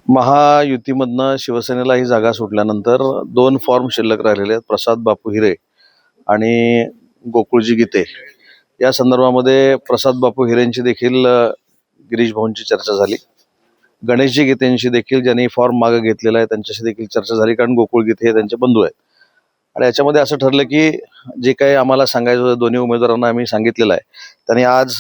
महायुतीमधनं शिवसेनेला ही जागा सुटल्यानंतर दोन फॉर्म शिल्लक राहिलेले आहेत, प्रसाद बापू हिरे आणि गोकुळजी गीते. या संदर्भामध्ये प्रसाद बापू हिरेंची देखील गिरीश भाऊंची चर्चा झाली. गणेशजी गीतेंशी देखील ज्यांनी फॉर्म मागे घेतलेला आहे त्यांच्याशी देखील चर्चा झाली, कारण गोकुळ गीते हे त्यांचे बंधू आहेत. आणि याच्यामध्ये असं ठरलं की जे काही आम्हाला सांगायचं होतं दोन्ही उमेदवारांना आम्ही सांगितलेलं आहे. त्यांनी आज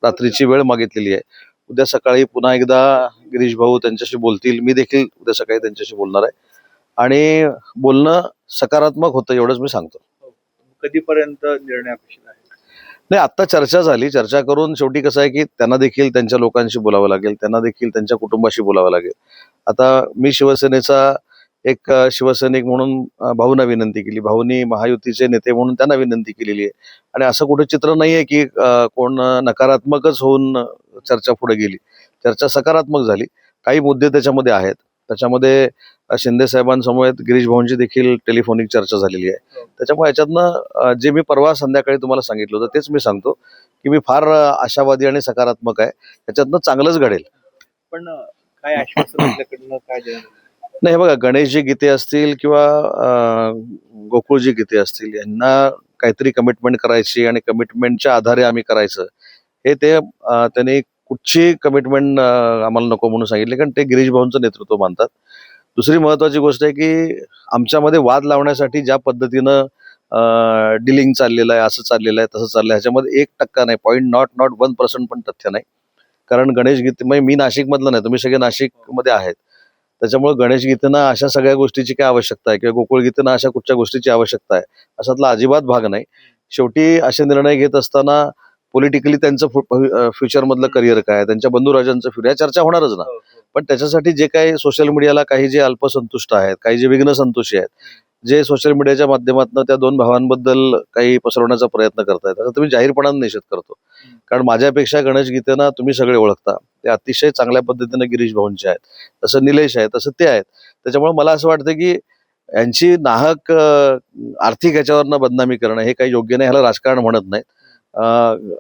रात्रीची वेळ मागितलेली आहे. उद्या सकाळी पुन्हा एकदा गिरीश भाऊ त्यांच्याशी बोलतील, मी देखील उद्या सकाळी त्यांच्याशी बोलणार आहे आणि बोलणं सकारात्मक होतं एवढंच मी सांगतो. कधीपर्यंत निर्णय अपेक्षित आहे? नाही, आत्ता चर्चा झाली. चर्चा करून शेवटी कसं आहे की त्यांना देखील त्यांच्या लोकांशी बोलावं लागेल, त्यांना देखील त्यांच्या कुटुंबाशी बोलावं लागेल. आता मी शिवसेनेचा एक शिवसैनिक म्हणून भाऊंना विनंती केली, भाऊंनी महायुतीचे नेते म्हणून त्यांना विनंती केलेली आहे. आणि असं कुठं चित्र नाही आहे की कोण नकारात्मकच होऊन चर्चा पुढे गेली. चर्चा सकारात्मक झाली. काही मुद्दे त्याच्यामध्ये आहेत. त्याच्यामध्ये शिंदे साहेबांसमवेत गिरीश भाऊंची देखील टेलिफोनिक चर्चा झालेली आहे. त्याच्यामुळे याच्यातनं जे मी परवा संध्याकाळी तुम्हाला सांगितलं होतं तेच मी सांगतो की मी फार आशावादी आणि सकारात्मक आहे. त्याच्यातनं चांगलंच घडेल. पण काय आश्वासन आपल्याकडनं काय देणार? नाही, हे बघा, गणेशजी गीते असतील किंवा गोकुळजी गीते असतील, यांना काहीतरी कमिटमेंट करायची आणि कमिटमेंटच्या आधारे आम्ही करायचं, हे ते त्यांनी कुठची कमिटमेंट आम्हाला नको म्हणून सांगितले, कारण ते गिरीश भाऊंचं नेतृत्व मानतात. दुसरी महत्वाची गोष्ट आहे की आमच्यामध्ये वाद लावण्यासाठी ज्या पद्धतीनं डिलिंग चाललेलं आहे, असं चाललेलं आहे, तसं चाललं आहे, ह्याच्यामध्ये 1% नाही, नॉट 1% पण तथ्य नाही. कारण गणेश गीते म्हणजे मी नाशिकमधलं नाही, तुम्ही सगळे नाशिकमध्ये आहेत. त्याच्यामुळे गणेश गीतेंना अशा सगळ्या गोष्टीची काय आवश्यकता आहे किंवा गोकुळ गीतेंना अशा कुठच्या गोष्टीची आवश्यकता आहे अशातला अजिबात भाग नाही. शेवटी असे निर्णय घेत असताना पॉलिटिकली त्यांचं फ्युचरमधलं करिअर काय, त्यांच्या बंधुराजांचं फ्युचर, या चर्चा होणारच ना. पण त्याच्यासाठी जे काही सोशल मीडियाला काही जे अल्पसंतुष्ट आहेत, काही जे विघ्न संतोषी आहेत, जे सोशल मीडियाच्या माध्यमातून त्या दोन भावांबद्दल काही पसरवण्याचा प्रयत्न करतायत, आता तुम्ही जाहीरपणाने निषेध करतो. कारण माझ्यापेक्षा गणेश गीतेंना तुम्ही सगळे ओळखता. ते अतिशय चांगल्या पद्धतीने गिरीश भाऊंचे आहेत, तसं निलेश आहे, तसं ते आहेत. त्याच्यामुळे मला असं वाटतं की यांची नाहक आर्थिक ह्याच्यावरनं बदनामी करणं हे काही योग्य नाही. ह्याला राजकारण म्हणत नाहीत.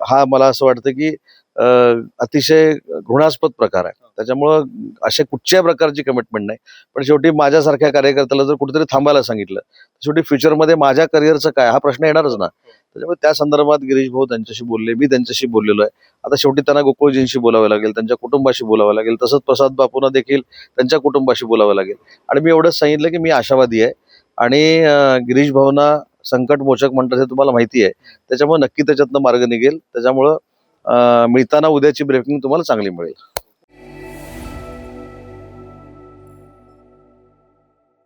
हा मला असं वाटतं की अतिशय घृणास्पद प्रकार आहे. त्याच्यामुळं अशा कुठच्याही प्रकारची कमिटमेंट नाही. पण शेवटी माझ्यासारख्या कार्यकर्त्याला जर कुठेतरी थांबायला सांगितलं, शेवटी फ्युचरमध्ये माझ्या करिअरचं काय हा प्रश्न येणारच ना. त्याच्यामुळे त्या संदर्भात गिरीश भाऊ त्यांच्याशी बोलले, मी त्यांच्याशी बोललेलो आहे. आता शेवटी त्यांना गोकुळजींशी बोलावं लागेल, त्यांच्या कुटुंबाशी बोलावं लागेल, तसंच प्रसाद बापूंना देखील त्यांच्या कुटुंबाशी बोलावं लागेल. आणि मी एवढंच सांगितलं की मी आशावादी आहे आणि गिरीश भाऊंना संकटमोचक म्हणतात हे तुम्हाला माहिती आहे. त्याच्यामुळे नक्की त्याच्यातनं मार्ग निघेल. त्याच्यामुळं मिळताना उद्याची ब्रेकिंग तुम्हाला चांगली मिळेल.